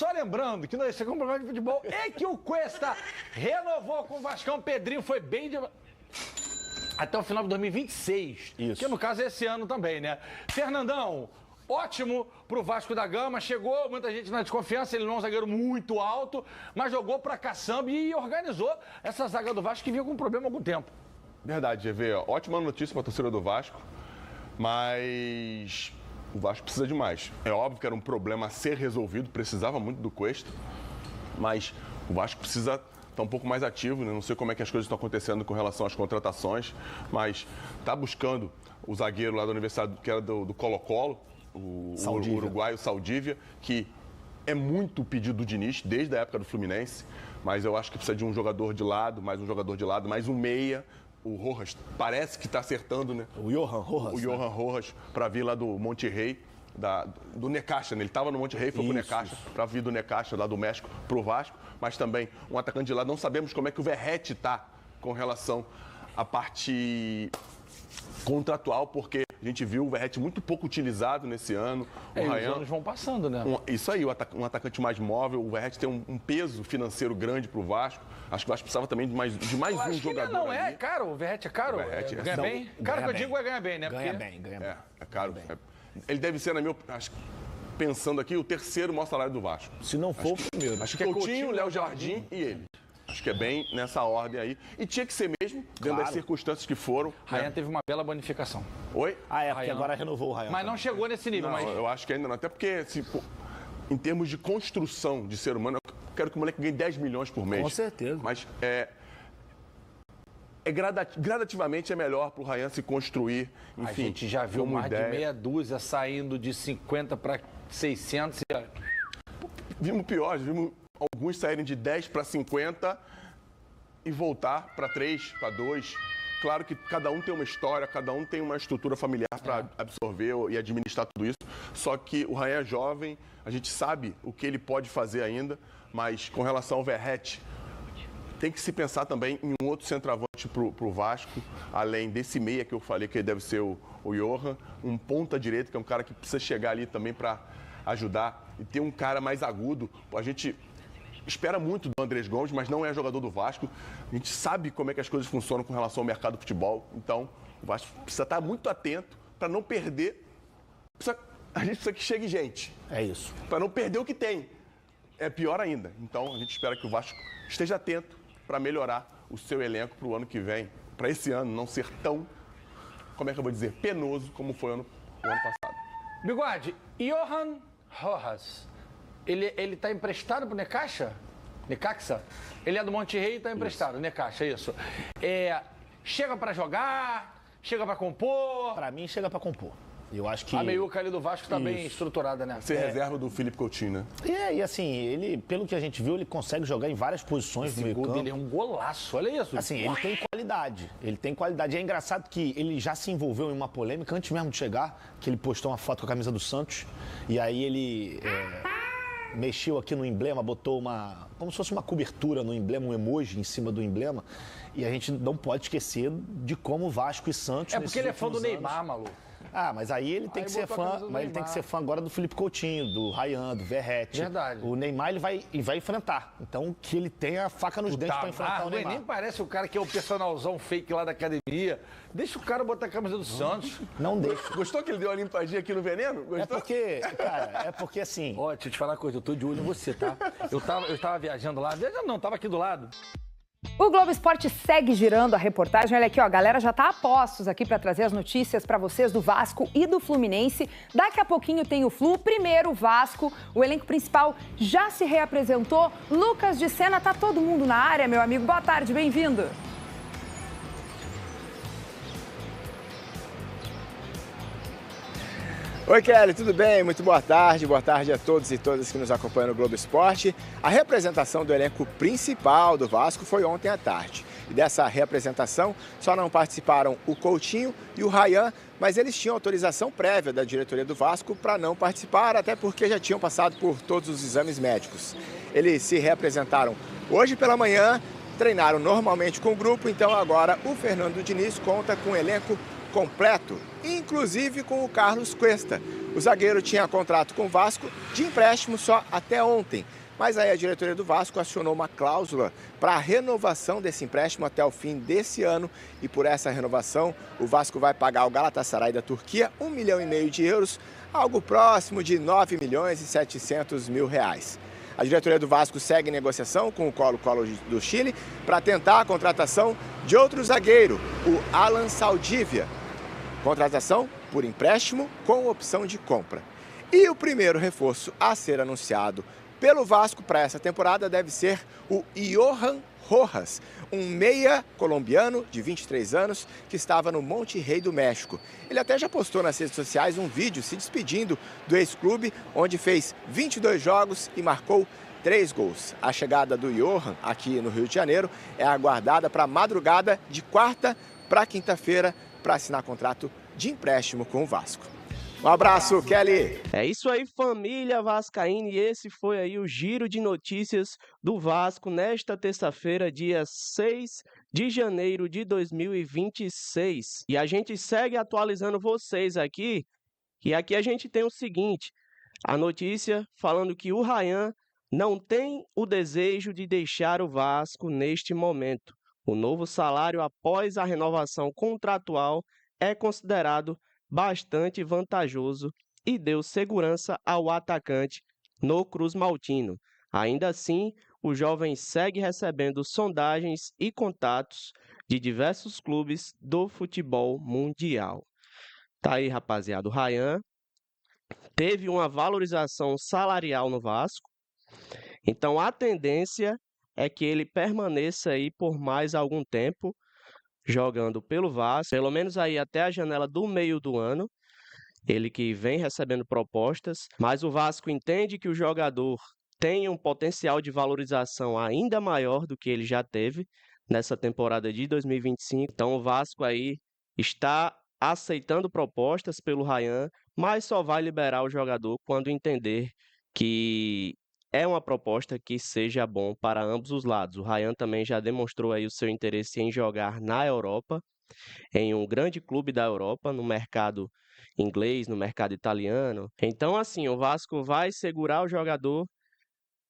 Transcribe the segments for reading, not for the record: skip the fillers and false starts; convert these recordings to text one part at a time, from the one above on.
Só lembrando que nós chegamos um programa de futebol e que o Cuesta renovou com o Vascão. Pedrinho foi bem até o final de 2026. Isso. Que no caso é esse ano também, né? Fernandão, ótimo pro Vasco da Gama. Chegou muita gente na desconfiança. Ele não é um zagueiro muito alto, mas jogou pra caçamba e organizou essa zaga do Vasco que vinha com problema há algum tempo. Verdade, GV. Ótima notícia para a torcida do Vasco, mas o Vasco precisa de mais. É óbvio que era um problema a ser resolvido, precisava muito do Cuesta, mas o Vasco precisa estar um pouco mais ativo, né? Não sei como é que as coisas estão acontecendo com relação às contratações, mas está buscando o zagueiro lá da Universidade, que era do Colo-Colo, o uruguaio Saldívia, que é muito pedido do Diniz, desde a época do Fluminense, mas eu acho que precisa de um jogador de lado, mais um meia. O Rojas parece que está acertando, né? O Johan Rojas. O Johan Rojas, para vir lá do Monte Rey, do Necaxa, né? Ele estava no Monte Rey, foi pro Necaxa, para vir do Necaxa, lá do México, pro Vasco. Mas também um atacante de lado. Não sabemos como é que o Verratti está com relação à parte contratual, porque a gente viu o Verratti muito pouco utilizado nesse ano. Os anos vão passando, né? Isso aí, um atacante mais móvel. O Verratti tem um peso financeiro grande pro Vasco. Acho que o Vasco precisava também de mais um jogador. Não é caro, o Verratti é caro. Ganha bem? Caro que eu digo é ganhar bem, né? Ganha bem. É caro. Ele deve ser, na minha opinião, pensando aqui, o terceiro maior salário do Vasco. Se não for o primeiro. Acho que é Coutinho, Léo Jardim e ele. Acho que é bem nessa ordem aí. E tinha que ser mesmo, dentro das circunstâncias que foram. Rayan teve uma bela bonificação. Oi? Porque agora renovou o Rayan. Mas não chegou nesse nível. Não, eu acho que ainda não. Até porque, em termos de construção de ser humano, eu quero que o moleque ganhe 10 milhões por mês. Com certeza. Mas gradativamente é melhor para o Rayan se construir. Enfim, a gente já viu mais de meia dúzia saindo de 50 para 600. Vimos pior, vimos alguns saírem de 10 para 50 e voltar para 3, para 2. Claro que cada um tem uma história, cada um tem uma estrutura familiar para absorver e administrar tudo isso. Só que o Rayan é jovem, a gente sabe o que ele pode fazer ainda, mas com relação ao Verratti, tem que se pensar também em um outro centroavante para o Vasco, além desse meia que eu falei, que deve ser o Johan, um ponta-direita, que é um cara que precisa chegar ali também para ajudar, e ter um cara mais agudo. A gente espera muito do Andrés Gomes, mas não é jogador do Vasco. A gente sabe como é que as coisas funcionam com relação ao mercado do futebol. Então, o Vasco precisa estar muito atento para não perder. A gente precisa que chegue gente. É isso. Para não perder o que tem. É pior ainda. Então, a gente espera que o Vasco esteja atento para melhorar o seu elenco para o ano que vem. Para esse ano não ser tão, como é que eu vou dizer, penoso como foi o ano passado. Bigode, Johan Rojas. Ele tá emprestado pro Necaxa? Necaxa? Ele é do Monte Rey e tá emprestado. Isso. Necaxa, isso. Chega pra jogar, chega pra compor. Pra mim, chega pra compor. Eu acho que... A meiuca ali do Vasco tá bem estruturada, né? Ser reserva do Felipe Coutinho, né? E assim, ele, pelo que a gente viu, ele consegue jogar em várias posições no meio campo. Ele é um golaço, olha isso. Assim, ele tem qualidade. Ele tem qualidade. É engraçado que ele já se envolveu em uma polêmica antes mesmo de chegar, que ele postou uma foto com a camisa do Santos. E aí ele mexeu aqui no emblema, botou como se fosse uma cobertura no emblema, um emoji em cima do emblema. E a gente não pode esquecer de como o Vasco e Santos... É porque ele é fã do Neymar, maluco. Mas aí ele tem que ser fã, mas ele tem que ser fã agora do Felipe Coutinho, do Rayan, do Verratti. Verdade. O Neymar ele vai enfrentar. Então que ele tenha a faca nos dentes para enfrentar o Neymar. Nem parece o cara que é o personalzão fake lá da academia. Deixa o cara botar a camisa do Santos. Não deixa. Gostou que ele deu uma limpadinha aqui no veneno? Gostou? É porque assim... Ó, deixa eu te falar uma coisa, eu tô de olho em você, tá? Eu tava viajando lá, tava aqui do lado. O Globo Esporte segue girando a reportagem. Olha aqui, ó, a galera já tá a postos aqui para trazer as notícias para vocês do Vasco e do Fluminense. Daqui a pouquinho tem o Flu, primeiro o Vasco. O elenco principal já se reapresentou. Lucas de Sena, tá todo mundo na área, meu amigo. Boa tarde, bem-vindo. Oi, Kelly, tudo bem? Muito boa tarde a todos e todas que nos acompanham no Globo Esporte. A representação do elenco principal do Vasco foi ontem à tarde. E dessa representação só não participaram o Coutinho e o Rayan, mas eles tinham autorização prévia da diretoria do Vasco para não participar, até porque já tinham passado por todos os exames médicos. Eles se reapresentaram hoje pela manhã, treinaram normalmente com o grupo, então agora o Fernando Diniz conta com um elenco completo, inclusive com o Carlos Cuesta. O zagueiro tinha contrato com o Vasco de empréstimo só até ontem, mas aí a diretoria do Vasco acionou uma cláusula para a renovação desse empréstimo até o fim desse ano, e por essa renovação o Vasco vai pagar ao Galatasaray da Turquia 1,5 milhão de euros, algo próximo de 9 milhões e 700 mil reais. A diretoria do Vasco segue negociação com o Colo-Colo do Chile para tentar a contratação de outro zagueiro, o Alan Saldívia. Contratação por empréstimo com opção de compra. E o primeiro reforço a ser anunciado pelo Vasco para essa temporada deve ser o Johan Rojas, um meia colombiano de 23 anos que estava no Monterrey do México. Ele até já postou nas redes sociais um vídeo se despedindo do ex-clube, onde fez 22 jogos e marcou 3 gols. A chegada do Johan aqui no Rio de Janeiro é aguardada para a madrugada de quarta para quinta-feira para assinar contrato de empréstimo com o Vasco. Um abraço, Kelly! É isso aí, família vascaína, e esse foi aí o giro de notícias do Vasco nesta terça-feira, dia 6 de janeiro de 2026. E a gente segue atualizando vocês aqui, e aqui a gente tem o seguinte, a notícia falando que o Ryan não tem o desejo de deixar o Vasco neste momento. O novo salário após a renovação contratual é considerado bastante vantajoso e deu segurança ao atacante no Cruz Maltino. Ainda assim, o jovem segue recebendo sondagens e contatos de diversos clubes do futebol mundial. Tá aí, rapaziada, o Ryan teve uma valorização salarial no Vasco, então a tendência é que ele permaneça aí por mais algum tempo, jogando pelo Vasco, pelo menos aí até a janela do meio do ano, ele que vem recebendo propostas, mas o Vasco entende que o jogador tem um potencial de valorização ainda maior do que ele já teve nessa temporada de 2025, então o Vasco aí está aceitando propostas pelo Ryan, mas só vai liberar o jogador quando entender que é uma proposta que seja bom para ambos os lados. O Ryan também já demonstrou aí o seu interesse em jogar na Europa, em um grande clube da Europa, no mercado inglês, no mercado italiano. Então, assim, o Vasco vai segurar o jogador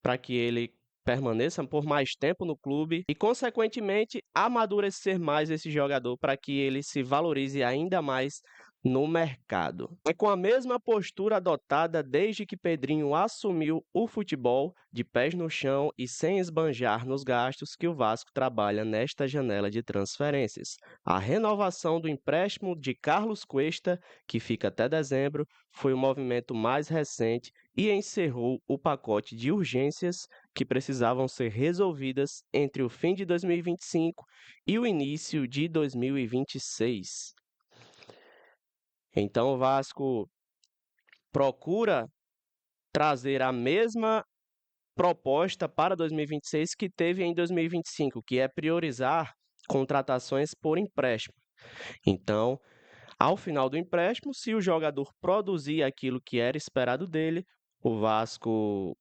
para que ele permaneça por mais tempo no clube e, consequentemente, amadurecer mais esse jogador para que ele se valorize ainda mais no mercado. É com a mesma postura adotada desde que Pedrinho assumiu o futebol, de pés no chão e sem esbanjar nos gastos, que o Vasco trabalha nesta janela de transferências. A renovação do empréstimo de Carlos Cuesta, que fica até dezembro, foi o movimento mais recente e encerrou o pacote de urgências que precisavam ser resolvidas entre o fim de 2025 e o início de 2026. Então o Vasco procura trazer a mesma proposta para 2026 que teve em 2025, que é priorizar contratações por empréstimo. Então, ao final do empréstimo, se o jogador produzir aquilo que era esperado dele, o Vasco,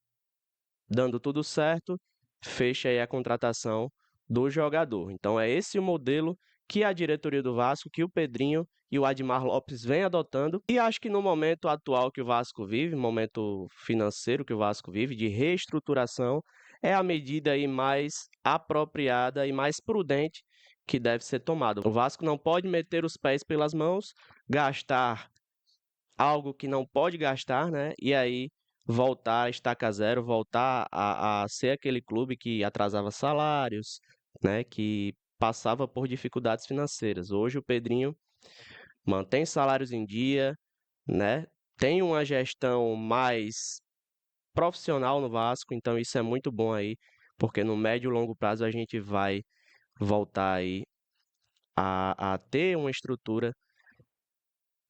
dando tudo certo, fecha aí a contratação do jogador. Então é esse o modelo que a diretoria do Vasco, que o Pedrinho e o Admar Lopes vem adotando, e acho que no momento atual que o Vasco vive, momento financeiro que o Vasco vive, de reestruturação, é a medida aí mais apropriada e mais prudente que deve ser tomada. O Vasco não pode meter os pés pelas mãos, gastar algo que não pode gastar, né? E aí voltar a estaca zero, voltar a ser aquele clube que atrasava salários, né? Que passava por dificuldades financeiras. Hoje o Pedrinho mantém salários em dia, né? Tem uma gestão mais profissional no Vasco, então isso é muito bom aí, porque no médio e longo prazo a gente vai voltar aí a ter uma estrutura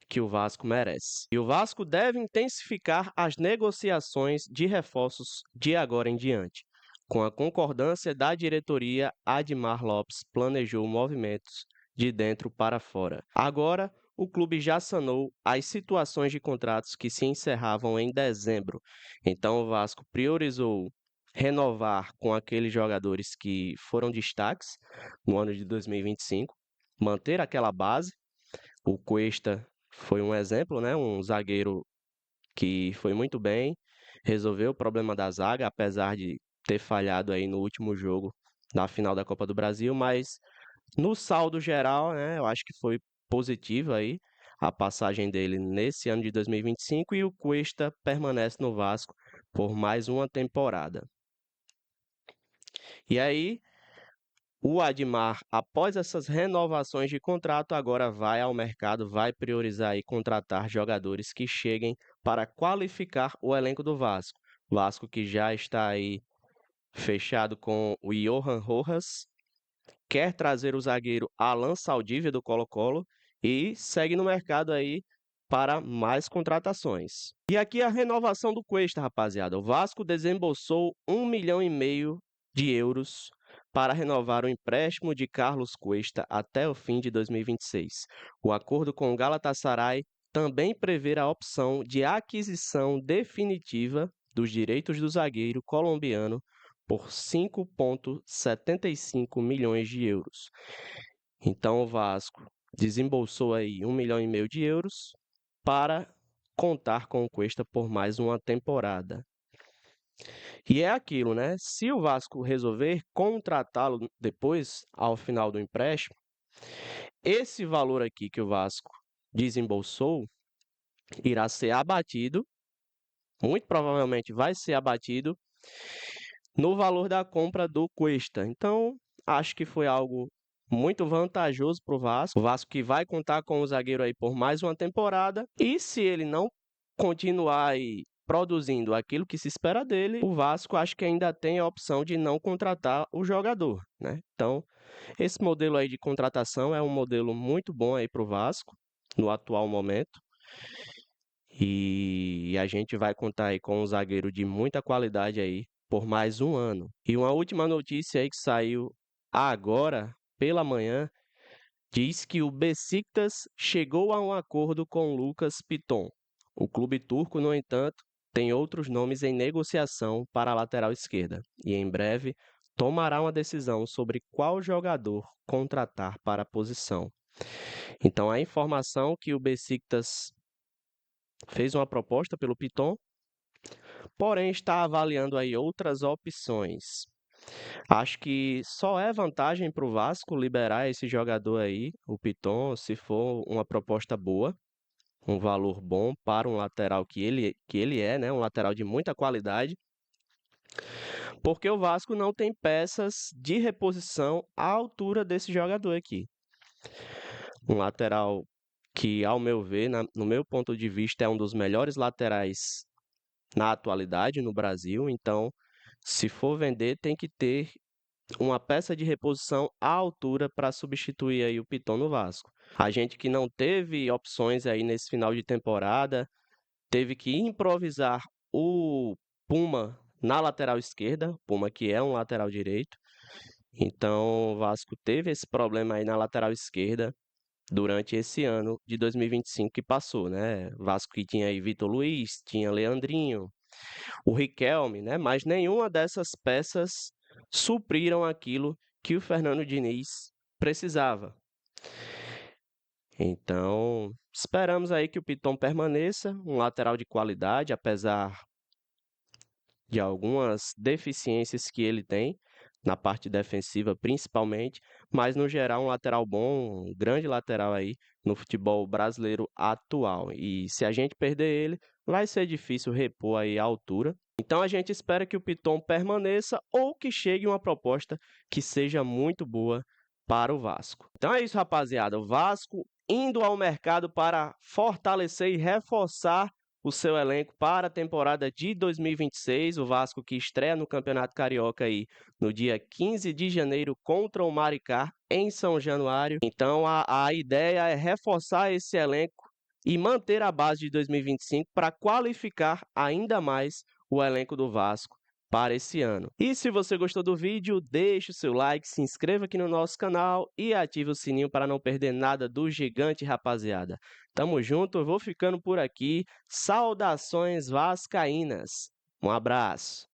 que o Vasco merece. E o Vasco deve intensificar as negociações de reforços de agora em diante. Com a concordância da diretoria, Admar Lopes planejou movimentos de dentro para fora. Agora, o clube já sanou as situações de contratos que se encerravam em dezembro. Então, o Vasco priorizou renovar com aqueles jogadores que foram destaques no ano de 2025, manter aquela base, O Cuesta foi um exemplo, né? Um zagueiro que foi muito bem, resolveu o problema da zaga, apesar de ter falhado aí no último jogo da final da Copa do Brasil, mas no saldo geral, né, eu acho que foi positivo aí a passagem dele nesse ano de 2025 e o Cuesta permanece no Vasco por mais uma temporada. E aí, o Admar, após essas renovações de contrato, agora vai ao mercado, vai priorizar e contratar jogadores que cheguem para qualificar o elenco do Vasco. Vasco que já está aí fechado com o Johan Rojas, quer trazer o zagueiro Alan Saldívia do Colo-Colo e segue no mercado aí para mais contratações. E aqui a renovação do Cuesta, rapaziada. O Vasco desembolsou 1,5 milhão de euros para renovar o empréstimo de Carlos Cuesta até o fim de 2026. O acordo com o Galatasaray também prevê a opção de aquisição definitiva dos direitos do zagueiro colombiano por 5,75 milhões de euros. Então o Vasco desembolsou aí 1,5 milhão de euros para contar com o Cuesta por mais uma temporada. E é aquilo, né? Se o Vasco resolver contratá-lo depois, ao final do empréstimo, esse valor aqui que o Vasco desembolsou irá ser abatido, muito provavelmente vai ser abatido no valor da compra do Cuesta. Então, acho que foi algo muito vantajoso para o Vasco. O Vasco que vai contar com o zagueiro aí por mais uma temporada. E se ele não continuar aí produzindo aquilo que se espera dele, o Vasco acho que ainda tem a opção de não contratar o jogador, né? Então, esse modelo aí de contratação é um modelo muito bom aí para o Vasco no atual momento. E a gente vai contar aí com um zagueiro de muita qualidade aí por mais um ano. E uma última notícia aí que saiu agora pela manhã diz que o Beşiktaş chegou a um acordo com Lucas Piton. O clube turco, no entanto, tem outros nomes em negociação para a lateral esquerda e em breve tomará uma decisão sobre qual jogador contratar para a posição. Então a informação que o Beşiktaş fez uma proposta pelo Piton, porém está avaliando aí outras opções. Acho que só é vantagem para o Vasco liberar esse jogador aí, o Piton, se for uma proposta boa, um valor bom para um lateral que ele é, né, um lateral de muita qualidade, porque o Vasco não tem peças de reposição à altura desse jogador aqui. Um lateral que, ao meu ver, no meu ponto de vista, é um dos melhores laterais na atualidade no Brasil. Então, se for vender, tem que ter uma peça de reposição à altura para substituir aí o Piton no Vasco. A gente que não teve opções aí nesse final de temporada, teve que improvisar o Puma na lateral esquerda, Puma que é um lateral direito. Então, o Vasco teve esse problema aí na lateral esquerda durante esse ano de 2025 que passou, né? Vasco que tinha aí Vitor Luiz, tinha Leandrinho, o Riquelme, né? Mas nenhuma dessas peças supriram aquilo que o Fernando Diniz precisava. Então, esperamos aí que o Piton permaneça, um lateral de qualidade, apesar de algumas deficiências que ele tem, na parte defensiva principalmente, mas no geral um lateral bom, um grande lateral aí no futebol brasileiro atual. E se a gente perder ele, vai ser difícil repor aí a altura. Então a gente espera que o Piton permaneça ou que chegue uma proposta que seja muito boa para o Vasco. Então é isso, rapaziada. O Vasco indo ao mercado para fortalecer e reforçar o seu elenco para a temporada de 2026. O Vasco que estreia no Campeonato Carioca aí no dia 15 de janeiro contra o Maricá em São Januário. Então a ideia é reforçar esse elenco e manter a base de 2025 para qualificar ainda mais o elenco do Vasco para esse ano. E se você gostou do vídeo, deixe o seu like, se inscreva aqui no nosso canal e ative o sininho para não perder nada do gigante, rapaziada. Tamo junto, eu vou ficando por aqui. Saudações vascaínas. Um abraço.